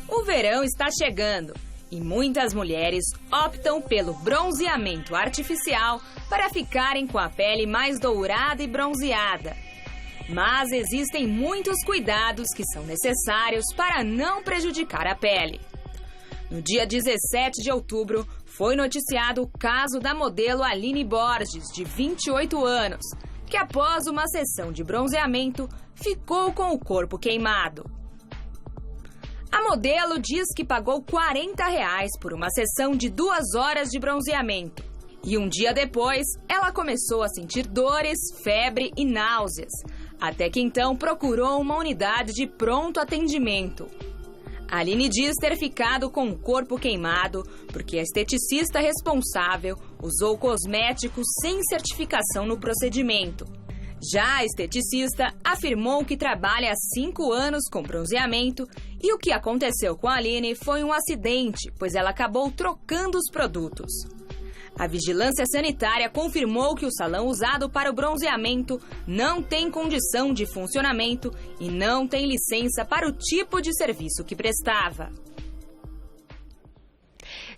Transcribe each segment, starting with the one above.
O verão está chegando e muitas mulheres optam pelo bronzeamento artificial para ficarem com a pele mais dourada e bronzeada. Mas existem muitos cuidados que são necessários para não prejudicar a pele. No dia 17 de outubro, foi noticiado o caso da modelo Aline Borges, de 28 anos, que após uma sessão de bronzeamento, ficou com o corpo queimado. A modelo diz que pagou R$40 por uma sessão de 2 horas de bronzeamento. E um dia depois, ela começou a sentir dores, febre e náuseas. Até que então procurou uma unidade de pronto atendimento. A Aline diz ter ficado com o corpo queimado porque a esteticista responsável usou cosméticos sem certificação no procedimento. Já a esteticista afirmou que trabalha há 5 anos com bronzeamento e o que aconteceu com a Aline foi um acidente, pois ela acabou trocando os produtos. A Vigilância Sanitária confirmou que o salão usado para o bronzeamento não tem condição de funcionamento e não tem licença para o tipo de serviço que prestava.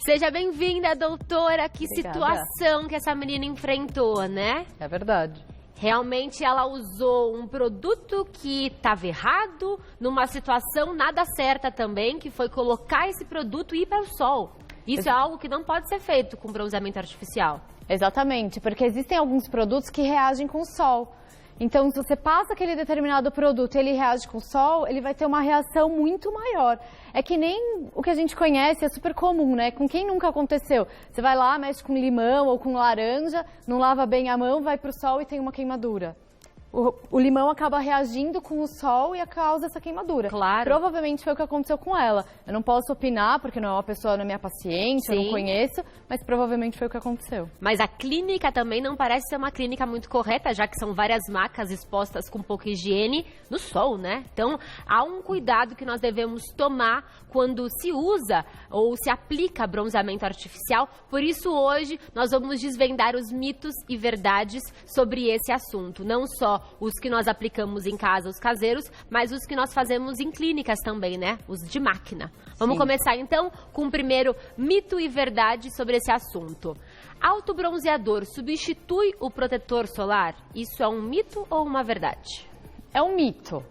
Seja bem-vinda, doutora. Que Obrigada. situação que essa menina enfrentou, né? É verdade. Realmente ela usou um produto que estava errado, numa situação nada certa também, que foi colocar esse produto e ir para o sol. Isso é algo que não pode ser feito com bronzeamento artificial. Exatamente, porque existem alguns produtos que reagem com o sol. Então, se você passa aquele determinado produto e ele reage com o sol, ele vai ter uma reação muito maior. É que nem o que a gente conhece, é super comum, né? Com quem nunca aconteceu? Você vai lá, mexe com limão ou com laranja, não lava bem a mão, vai pro sol e tem uma queimadura. O limão acaba reagindo com o sol e causa essa queimadura. Claro. Provavelmente foi o que aconteceu com ela. Eu não posso opinar, porque não é uma pessoa, não é minha paciente, eu não conheço, mas provavelmente foi o que aconteceu. Mas a clínica também não parece ser uma clínica muito correta, já que são várias macas expostas com pouca higiene no sol, né? Então, há um cuidado que nós devemos tomar quando se usa ou se aplica bronzeamento artificial. Por isso, hoje, nós vamos desvendar os mitos e verdades sobre esse assunto. Não só os que nós aplicamos em casa, os caseiros, mas os que nós fazemos em clínicas também, né? Os de máquina. Vamos começar então com o primeiro mito e verdade sobre esse assunto. Autobronzeador substitui o protetor solar? Isso é um mito ou uma verdade? É um mito,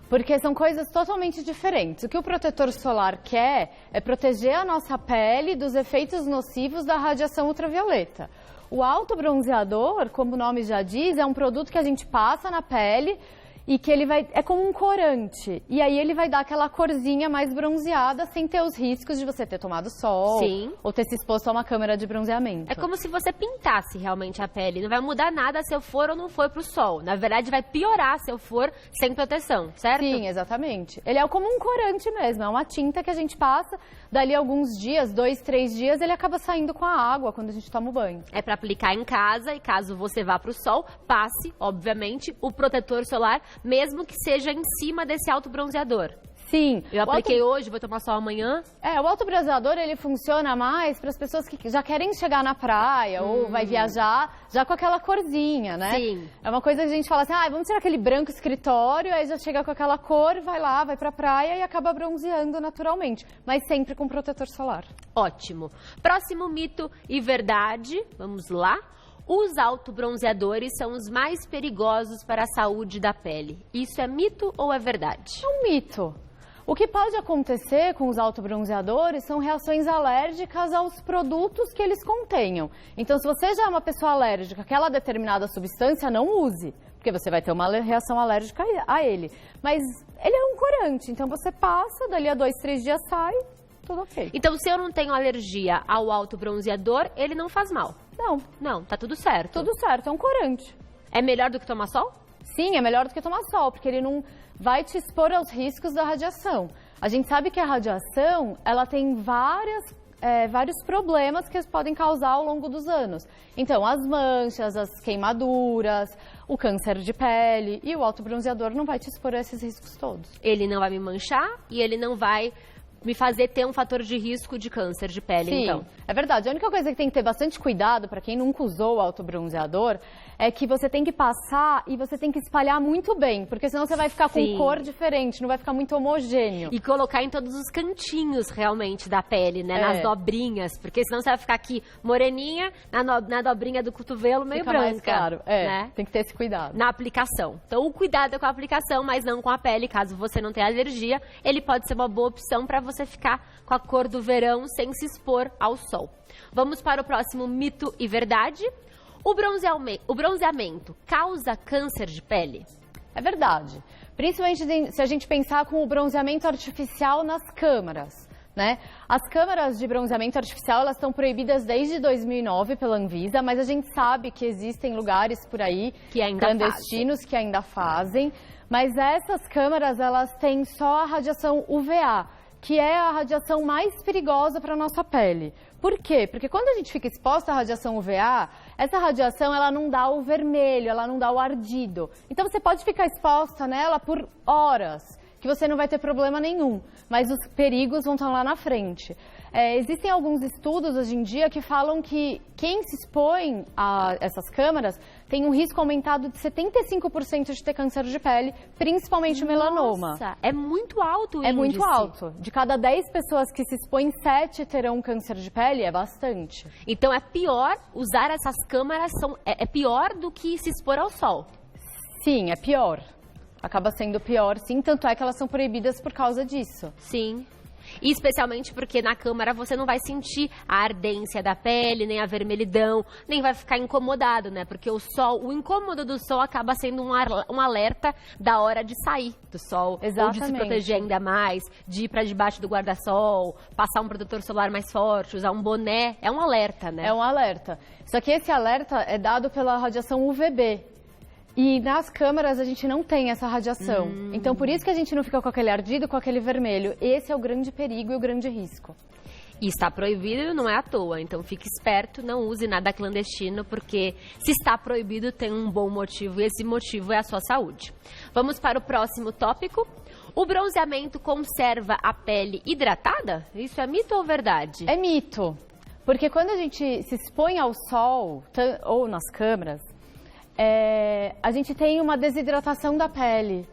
porque são coisas totalmente diferentes. O que o protetor solar quer é proteger a nossa pele dos efeitos nocivos da radiação ultravioleta. O autobronzeador, como o nome já diz, é um produto que a gente passa na pele e que ele é como um corante. E aí ele vai dar aquela corzinha mais bronzeada sem ter os riscos de você ter tomado sol ou ter se exposto a uma câmera de bronzeamento. É como se você pintasse realmente a pele. Não vai mudar nada se eu for ou não for pro sol. Na verdade, vai piorar se eu for sem proteção, certo? Sim, exatamente. Ele é como um corante mesmo, é uma tinta que a gente passa, dali alguns dias, 2, 3 dias, ele acaba saindo com a água quando a gente toma o banho. É para aplicar em casa e caso você vá pro sol, passe, obviamente, o protetor solar, mesmo que seja em cima desse autobronzeador. Sim. Eu apliquei hoje, vou tomar sol amanhã. O autobronzeador, ele funciona mais para as pessoas que já querem chegar na praia ou vai viajar já com aquela corzinha, né? Sim. É uma coisa que a gente fala assim, vamos tirar aquele branco escritório, aí já chega com aquela cor, vai lá, vai pra praia e acaba bronzeando naturalmente, mas sempre com protetor solar. Ótimo. Próximo mito e verdade, vamos lá. Os autobronzeadores são os mais perigosos para a saúde da pele. Isso é mito ou é verdade? É um mito. O que pode acontecer com os autobronzeadores são reações alérgicas aos produtos que eles contenham. Então, se você já é uma pessoa alérgica àquela determinada substância, não use, porque você vai ter uma reação alérgica a ele. Mas ele é um corante, então você passa, dali a 2, 3 dias sai, tudo ok. Então, se eu não tenho alergia ao autobronzeador, ele não faz mal? Não, tá tudo certo. Tudo certo, é um corante. É melhor do que tomar sol? Sim, é melhor do que tomar sol, porque ele não vai te expor aos riscos da radiação. A gente sabe que a radiação, ela tem vários problemas que podem causar ao longo dos anos. Então, as manchas, as queimaduras, o câncer de pele, e o autobronzeador não vai te expor a esses riscos todos. Ele não vai me manchar e ele não vai me fazer ter um fator de risco de câncer de pele, Sim, então. É verdade. A única coisa que tem que ter bastante cuidado, para quem nunca usou o autobronzeador, é que você tem que passar e você tem que espalhar muito bem, porque senão você vai ficar com cor diferente, não vai ficar muito homogêneo. E colocar em todos os cantinhos, realmente, da pele, né? Nas dobrinhas, porque senão você vai ficar aqui moreninha, na dobrinha do cotovelo meio Fica branca. mais claro, né? Tem que ter esse cuidado. Na aplicação. Então, o cuidado é com a aplicação, mas não com a pele. Caso você não tenha alergia, ele pode ser uma boa opção para você ficar com a cor do verão sem se expor ao sol. Vamos para o próximo mito e verdade. O bronzeamento causa câncer de pele? É verdade. Principalmente se a gente pensar com o bronzeamento artificial nas câmaras, né? As câmaras de bronzeamento artificial, elas estão proibidas desde 2009 pela Anvisa, mas a gente sabe que existem lugares por aí que ainda clandestinos que ainda fazem. Mas essas câmaras, elas têm só a radiação UVA, que é a radiação mais perigosa para a nossa pele. Por quê? Porque quando a gente fica exposta à radiação UVA, essa radiação ela não dá o vermelho, ela não dá o ardido. Então você pode ficar exposta nela por horas, que você não vai ter problema nenhum, mas os perigos vão estar lá na frente. Existem alguns estudos hoje em dia que falam que quem se expõe a essas câmaras tem um risco aumentado de 75% de ter câncer de pele, principalmente o melanoma. Nossa, é muito alto o índice. É muito alto. De cada 10 pessoas que se expõem, 7 terão câncer de pele, é bastante. Então é pior usar essas câmaras, é pior do que se expor ao sol? Sim, é pior. Acaba sendo pior, sim, tanto é que elas são proibidas por causa disso. Sim. E especialmente porque na câmara você não vai sentir a ardência da pele, nem a vermelhidão, nem vai ficar incomodado, né? Porque o incômodo do sol acaba sendo um alerta da hora de sair do sol. Exatamente. Ou de se proteger ainda mais, de ir para debaixo do guarda-sol, passar um protetor solar mais forte, usar um boné. É um alerta, né? É um alerta. Só que esse alerta é dado pela radiação UVB. E nas câmaras a gente não tem essa radiação. Então, por isso que a gente não fica com aquele ardido, com aquele vermelho. Esse é o grande perigo e o grande risco. E está proibido, não é à toa. Então, fique esperto, não use nada clandestino, porque se está proibido, tem um bom motivo. E esse motivo é a sua saúde. Vamos para o próximo tópico. O bronzeamento conserva a pele hidratada? Isso é mito ou verdade? É mito. Porque quando a gente se expõe ao sol, ou nas câmaras, a gente tem uma desidratação da pele.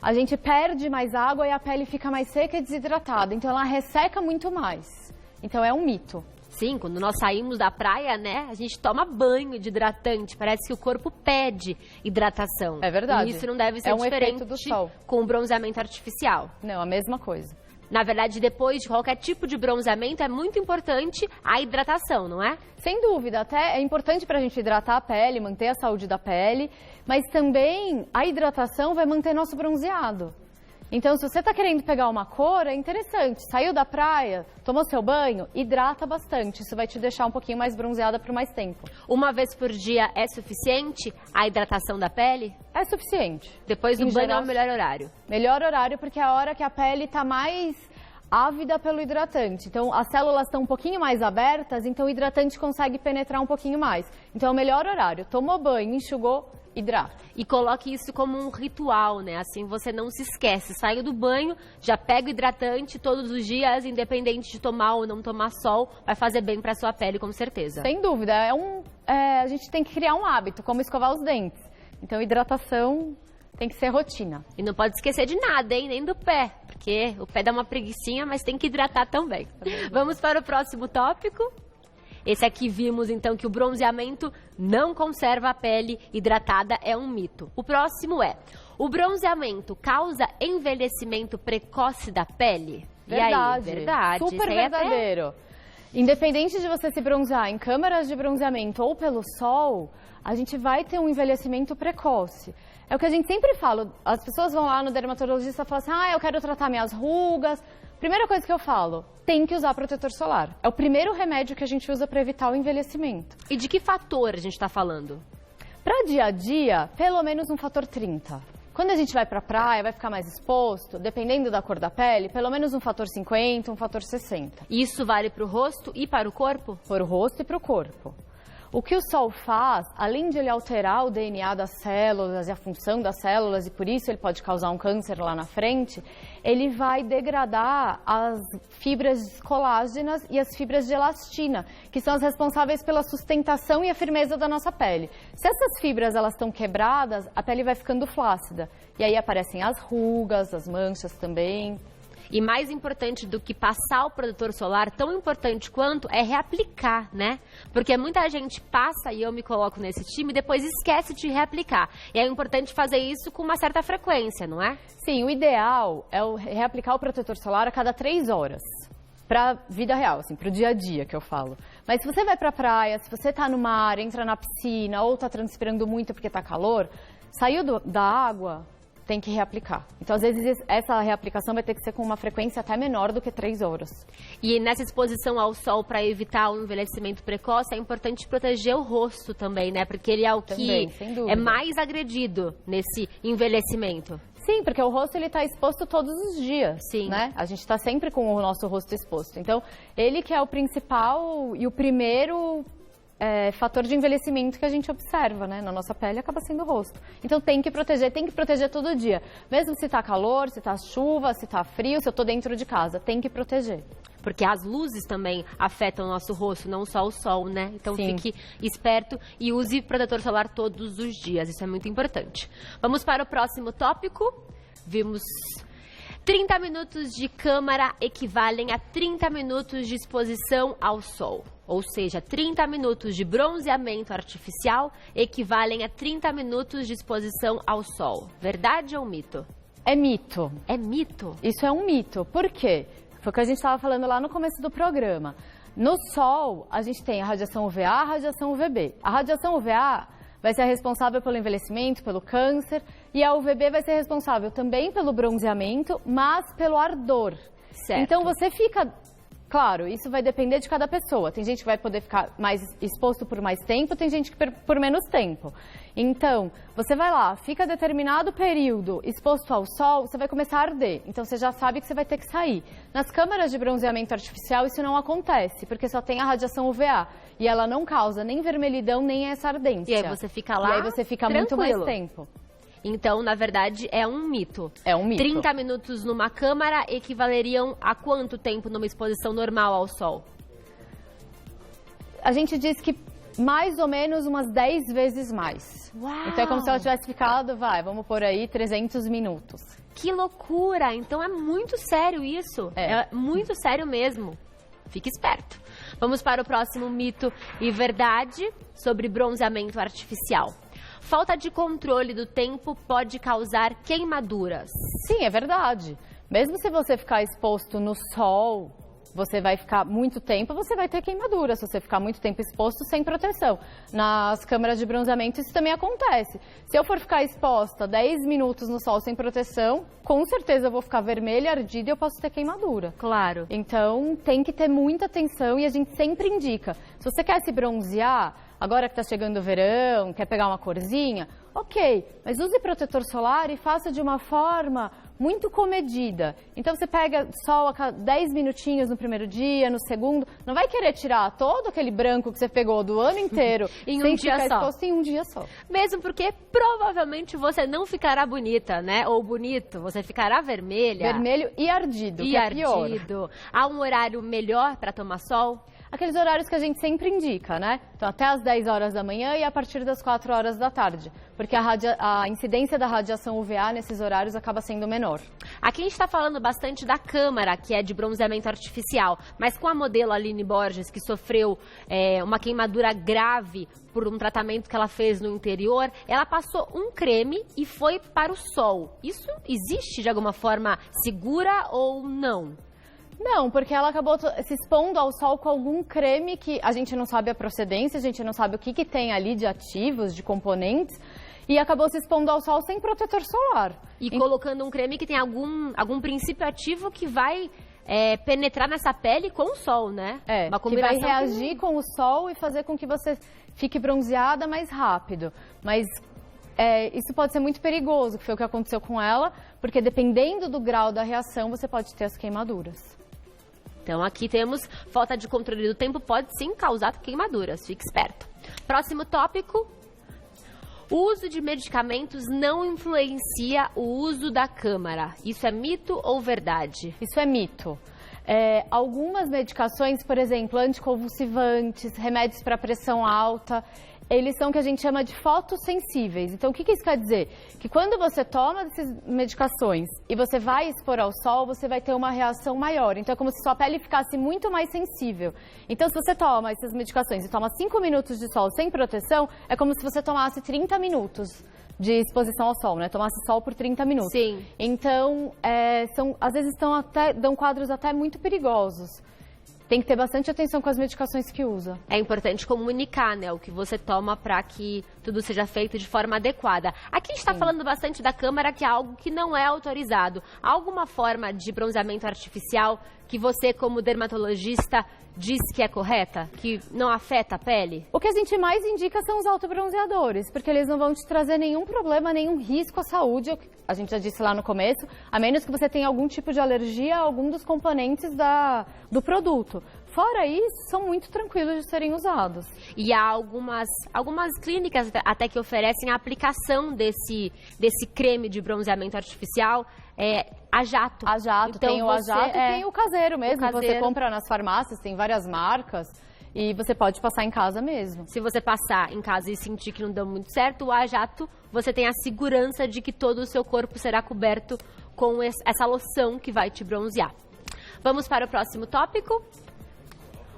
A gente perde mais água e a pele fica mais seca e desidratada. Então, ela resseca muito mais. Então, é um mito. Sim, quando nós saímos da praia, né, a gente toma banho de hidratante. Parece que o corpo pede hidratação. É verdade. E isso não deve ser um diferente efeito do sol. Com o bronzeamento artificial. Não, a mesma coisa. Na verdade, depois de qualquer tipo de bronzeamento, é muito importante a hidratação, não é? Sem dúvida, até é importante para a gente hidratar a pele, manter a saúde da pele, mas também a hidratação vai manter nosso bronzeado. Então, se você está querendo pegar uma cor, é interessante. Saiu da praia, tomou seu banho, hidrata bastante. Isso vai te deixar um pouquinho mais bronzeada por mais tempo. Uma vez por dia é suficiente a hidratação da pele? É suficiente. Depois do banho é o melhor horário? Melhor horário porque é a hora que a pele está mais ávida pelo hidratante. Então, as células estão um pouquinho mais abertas, então o hidratante consegue penetrar um pouquinho mais. Então, é o melhor horário. Tomou banho, enxugou, hidrata. E coloque isso como um ritual, né? Assim você não se esquece. Saiu do banho, já pega o hidratante todos os dias, independente de tomar ou não tomar sol, vai fazer bem para sua pele, com certeza. Sem dúvida. A gente tem que criar um hábito, como escovar os dentes. Então, hidratação tem que ser rotina. E não pode esquecer de nada, hein? Nem do pé, porque o pé dá uma preguicinha, mas tem que hidratar também. Vamos para o próximo tópico. Esse aqui vimos, então, que o bronzeamento não conserva a pele hidratada, é um mito. O próximo é, o bronzeamento causa envelhecimento precoce da pele? Verdade. E aí? Verdade. Super verdadeiro. Independente de você se bronzear em câmaras de bronzeamento ou pelo sol, a gente vai ter um envelhecimento precoce. É o que a gente sempre fala, as pessoas vão lá no dermatologista e falam assim, eu quero tratar minhas rugas. Primeira coisa que eu falo, tem que usar protetor solar. É o primeiro remédio que a gente usa para evitar o envelhecimento. E de que fator a gente está falando? Para dia a dia, pelo menos um fator 30. Quando a gente vai para a praia, vai ficar mais exposto, dependendo da cor da pele, pelo menos um fator 50, um fator 60. E isso vale para o rosto e para o corpo? Para o rosto e para o corpo. O que o sol faz, além de ele alterar o DNA das células e a função das células, e por isso ele pode causar um câncer lá na frente, ele vai degradar as fibras colágenas e as fibras de elastina, que são as responsáveis pela sustentação e a firmeza da nossa pele. Se essas fibras elas estão quebradas, a pele vai ficando flácida. E aí aparecem as rugas, as manchas também. E mais importante do que passar o protetor solar, tão importante quanto, é reaplicar, né? Porque muita gente passa, e eu me coloco nesse time, e depois esquece de reaplicar. E é importante fazer isso com uma certa frequência, não é? Sim, o ideal é reaplicar o protetor solar a cada 3 horas. Para vida real, assim, para o dia a dia que eu falo. Mas se você vai para a praia, se você está no mar, entra na piscina ou está transpirando muito porque está calor, saiu da água, tem que reaplicar. Então, às vezes, essa reaplicação vai ter que ser com uma frequência até menor do que 3 horas. E nessa exposição ao sol, para evitar o envelhecimento precoce, é importante proteger o rosto também, né? Porque ele é o que é mais agredido nesse envelhecimento. Sim, porque o rosto ele está exposto todos os dias, Sim. né? A gente está sempre com o nosso rosto exposto. Então, ele que é o principal e o primeiro fator de envelhecimento que a gente observa, né? Na nossa pele acaba sendo o rosto. Então, tem que proteger todo dia. Mesmo se está calor, se está chuva, se está frio, se eu estou dentro de casa, tem que proteger. Porque as luzes também afetam o nosso rosto, não só o sol, né? Então, Sim. Fique esperto e use protetor solar todos os dias. Isso é muito importante. Vamos para o próximo tópico. Vimos 30 minutos de câmara equivalem a 30 minutos de exposição ao sol. Ou seja, 30 minutos de bronzeamento artificial equivalem a 30 minutos de exposição ao sol. Verdade ou mito? É mito. É mito? Isso é um mito. Por quê? Foi o que a gente estava falando lá no começo do programa. No sol, a gente tem a radiação UVA, a radiação UVB. A radiação UVA vai ser responsável pelo envelhecimento, pelo câncer, e a UVB vai ser responsável também pelo bronzeamento, mas pelo ardor. Certo. Então você fica... Claro, isso vai depender de cada pessoa. Tem gente que vai poder ficar mais exposto por mais tempo, tem gente que por menos tempo. Então, você vai lá, fica determinado período exposto ao sol, você vai começar a arder. Então, você já sabe que você vai ter que sair. Nas câmaras de bronzeamento artificial, isso não acontece, porque só tem a radiação UVA. E ela não causa nem vermelhidão, nem essa ardência. E aí você fica lá, e aí você fica tranquilo. muito mais tempo. Então, na verdade, é um mito. É um mito. 30 minutos numa câmara equivaleriam a quanto tempo numa exposição normal ao sol? A gente diz que mais ou menos umas 10 vezes mais. Uau! Então é como se ela tivesse ficado, vamos por aí, 300 minutos. Que loucura! Então é muito sério isso. É muito sério mesmo. Fique esperto. Vamos para o próximo mito e verdade sobre bronzeamento artificial. Falta de controle do tempo pode causar queimaduras. Sim, é verdade. Mesmo se você ficar exposto no sol, você vai ficar muito tempo, você vai ter queimadura. Se você ficar muito tempo exposto sem proteção. Nas câmeras de bronzeamento isso também acontece. Se eu for ficar exposta 10 minutos no sol sem proteção, com certeza eu vou ficar vermelha, ardida e eu posso ter queimadura. Claro. Então tem que ter muita atenção e a gente sempre indica. Se você quer se bronzear, agora que está chegando o verão, quer pegar uma corzinha, ok, mas use protetor solar e faça de uma forma muito comedida. Então você pega sol a 10 minutinhos no primeiro dia, no segundo, não vai querer tirar todo aquele branco que você pegou do ano inteiro em sem um dia ficar só. exposto em um dia só. Mesmo porque provavelmente você não ficará bonita, né? Ou bonito, você ficará vermelha. Vermelho e ardido, E que é pior. ardido. Há um horário melhor para tomar sol? Aqueles horários que a gente sempre indica, né? Então, até as 10 horas da manhã e a partir das 4 horas da tarde. Porque a incidência da radiação UVA nesses horários acaba sendo menor. Aqui a gente está falando bastante da câmara, que é de bronzeamento artificial. Mas com a modelo Aline Borges, que sofreu uma queimadura grave por um tratamento que ela fez no interior, ela passou um creme e foi para o sol. Isso existe de alguma forma segura ou não? Não, porque ela acabou se expondo ao sol com algum creme que a gente não sabe a procedência, a gente não sabe o que tem ali de ativos, de componentes, e acabou se expondo ao sol sem protetor solar. E colocando um creme que tem algum princípio ativo que vai penetrar nessa pele com o sol, né? Uma combinação que vai reagir com o sol e fazer com que você fique bronzeada mais rápido. Mas isso pode ser muito perigoso, que foi o que aconteceu com ela, porque dependendo do grau da reação, você pode ter as queimaduras. Então aqui temos falta de controle do tempo pode sim causar queimaduras, fique esperto. Próximo tópico. O uso de medicamentos não influencia o uso da câmara. Isso é mito ou verdade? Isso é mito. Algumas medicações, por exemplo, anticonvulsivantes, remédios para pressão alta, eles são o que a gente chama de fotossensíveis. Então, o que isso quer dizer? Que quando você toma essas medicações e você vai expor ao sol, você vai ter uma reação maior. Então, é como se sua pele ficasse muito mais sensível. Então, se você toma essas medicações e toma 5 minutos de sol sem proteção, é como se você tomasse 30 minutos de exposição ao sol, né? Tomasse sol por 30 minutos. Sim. Então, às vezes dão quadros até muito perigosos. Tem que ter bastante atenção com as medicações que usa. É importante comunicar, né, o que você toma para que tudo seja feito de forma adequada. Aqui a gente está falando bastante da câmara, que é algo que não é autorizado. Há alguma forma de bronzeamento artificial que você, como dermatologista, diz que é correta? Que não afeta a pele? O que a gente mais indica são os autobronzeadores, porque eles não vão te trazer nenhum problema, nenhum risco à saúde. A gente já disse lá no começo, a menos que você tenha algum tipo de alergia a algum dos componentes do produto. Fora isso, são muito tranquilos de serem usados. E há algumas clínicas até que oferecem a aplicação desse creme de bronzeamento artificial a jato. A jato, então, tem o a jato e tem o caseiro mesmo, o caseiro. Você compra nas farmácias, tem várias marcas. E você pode passar em casa mesmo. Se você passar em casa e sentir que não deu muito certo, o A-Jato, você tem a segurança de que todo o seu corpo será coberto com essa loção que vai te bronzear. Vamos para o próximo tópico.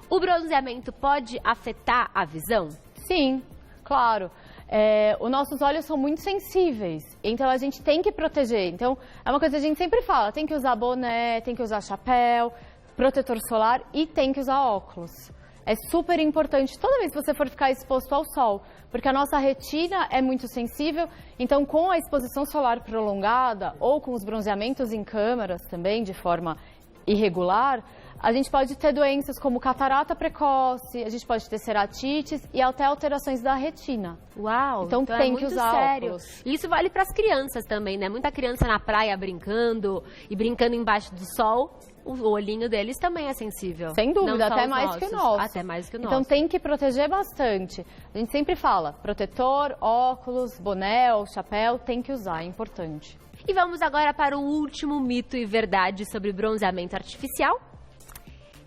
O bronzeamento pode afetar a visão? Sim, claro. Os nossos olhos são muito sensíveis, então a gente tem que proteger. Então, é uma coisa que a gente sempre fala, tem que usar boné, tem que usar chapéu, protetor solar e tem que usar óculos. É super importante toda vez que você for ficar exposto ao sol, porque a nossa retina é muito sensível, então com a exposição solar prolongada ou com os bronzeamentos em câmaras também, de forma irregular, a gente pode ter doenças como catarata precoce, a gente pode ter ceratites e até alterações da retina. Uau! Então tem que usar óculos. Isso vale para as crianças também, né? Muita criança na praia brincando embaixo do sol. O olhinho deles também é sensível. Sem dúvida, até mais que o nosso. Até mais que o nosso. Então tem que proteger bastante. A gente sempre fala, protetor, óculos, boné ou chapéu, tem que usar, é importante. E vamos agora para o último mito e verdade sobre bronzeamento artificial,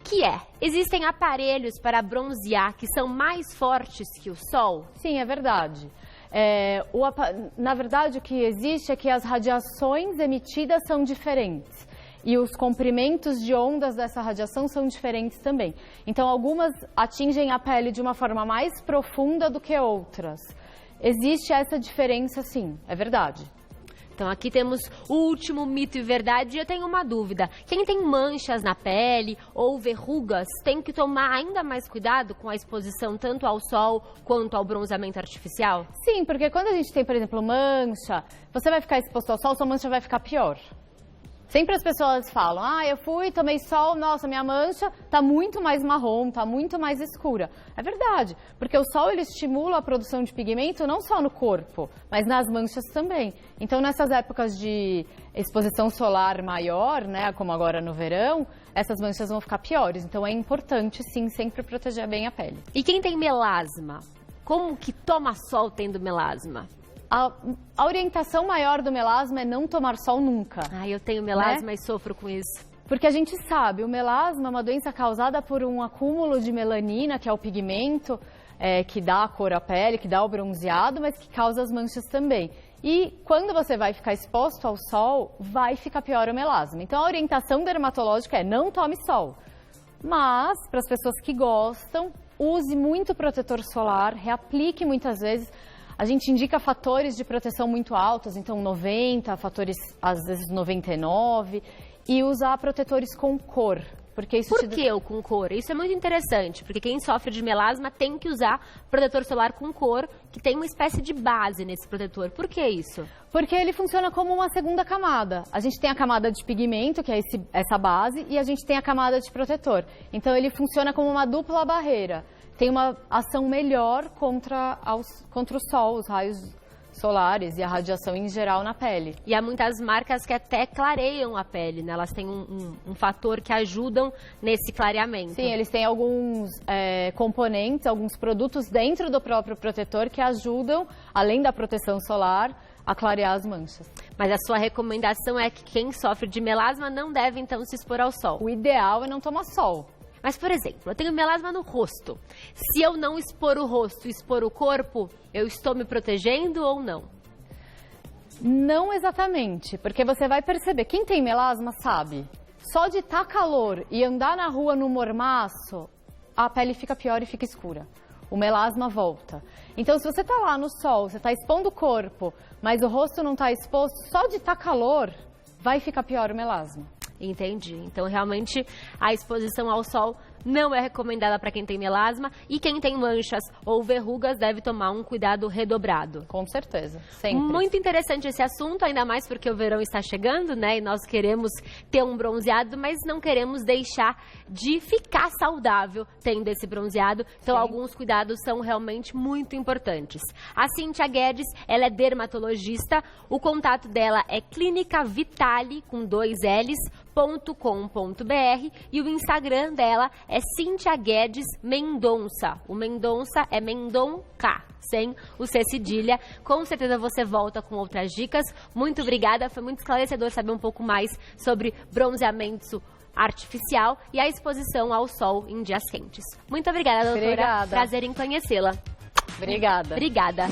que existem aparelhos para bronzear que são mais fortes que o sol? Sim, é verdade. Na verdade, o que existe é que as radiações emitidas são diferentes. E os comprimentos de ondas dessa radiação são diferentes também. Então, algumas atingem a pele de uma forma mais profunda do que outras. Existe essa diferença, sim, é verdade. Então, aqui temos o último mito e verdade. E eu tenho uma dúvida. Quem tem manchas na pele ou verrugas tem que tomar ainda mais cuidado com a exposição tanto ao sol quanto ao bronzeamento artificial? Sim, porque quando a gente tem, por exemplo, mancha, você vai ficar exposto ao sol, sua mancha vai ficar pior. Sempre as pessoas falam, eu fui, tomei sol, nossa, minha mancha está muito mais marrom, está muito mais escura. É verdade, porque o sol ele estimula a produção de pigmento não só no corpo, mas nas manchas também. Então, nessas épocas de exposição solar maior, né, como agora no verão, essas manchas vão ficar piores. Então, é importante, sim, sempre proteger bem a pele. E quem tem melasma? Como que toma sol tendo melasma? A orientação maior do melasma é não tomar sol nunca. Eu tenho melasma, né? E sofro com isso. Porque a gente sabe, o melasma é uma doença causada por um acúmulo de melanina, que é o pigmento que dá a cor à pele, que dá o bronzeado, mas que causa as manchas também. E quando você vai ficar exposto ao sol, vai ficar pior o melasma. Então, a orientação dermatológica é não tome sol. Mas, para as pessoas que gostam, use muito protetor solar, reaplique muitas vezes. A gente indica fatores de proteção muito altos, então 90, fatores às vezes 99, e usar protetores com cor. Por que o com cor? Isso é muito interessante, porque quem sofre de melasma tem que usar protetor solar com cor, que tem uma espécie de base nesse protetor. Por que isso? Porque ele funciona como uma segunda camada. A gente tem a camada de pigmento, que é essa base, e a gente tem a camada de protetor. Então ele funciona como uma dupla barreira. Tem uma ação melhor contra o sol, os raios solares e a radiação em geral na pele. E há muitas marcas que até clareiam a pele, né? Elas têm um fator que ajudam nesse clareamento. Sim, eles têm alguns componentes, alguns produtos dentro do próprio protetor que ajudam, além da proteção solar, a clarear as manchas. Mas a sua recomendação é que quem sofre de melasma não deve, então, se expor ao sol. O ideal é não tomar sol. Mas, por exemplo, eu tenho melasma no rosto. Se eu não expor o rosto e expor o corpo, eu estou me protegendo ou não? Não exatamente, porque você vai perceber, quem tem melasma sabe, só de estar calor e andar na rua no mormaço, a pele fica pior e fica escura. O melasma volta. Então, se você está lá no sol, você está expondo o corpo, mas o rosto não está exposto, só de estar calor, vai ficar pior o melasma. Entendi. Então, realmente, a exposição ao sol não é recomendada para quem tem melasma e quem tem manchas ou verrugas deve tomar um cuidado redobrado. Com certeza, sempre. Muito interessante esse assunto, ainda mais porque o verão está chegando, né? E nós queremos ter um bronzeado, mas não queremos deixar de ficar saudável tendo esse bronzeado. Então, alguns cuidados são realmente muito importantes. A Cíntia Guedes, ela é dermatologista. O contato dela é clinicavitale, com 2 Ls.com.br, e o Instagram dela é Cíntia Guedes Mendonça. O Mendonça é Mendonca, sem o C cedilha. Com certeza você volta com outras dicas. Muito obrigada, foi muito esclarecedor saber um pouco mais sobre bronzeamento artificial e a exposição ao sol em dias quentes. Muito obrigada, doutora. Obrigada. Prazer em conhecê-la. Obrigada. Obrigada.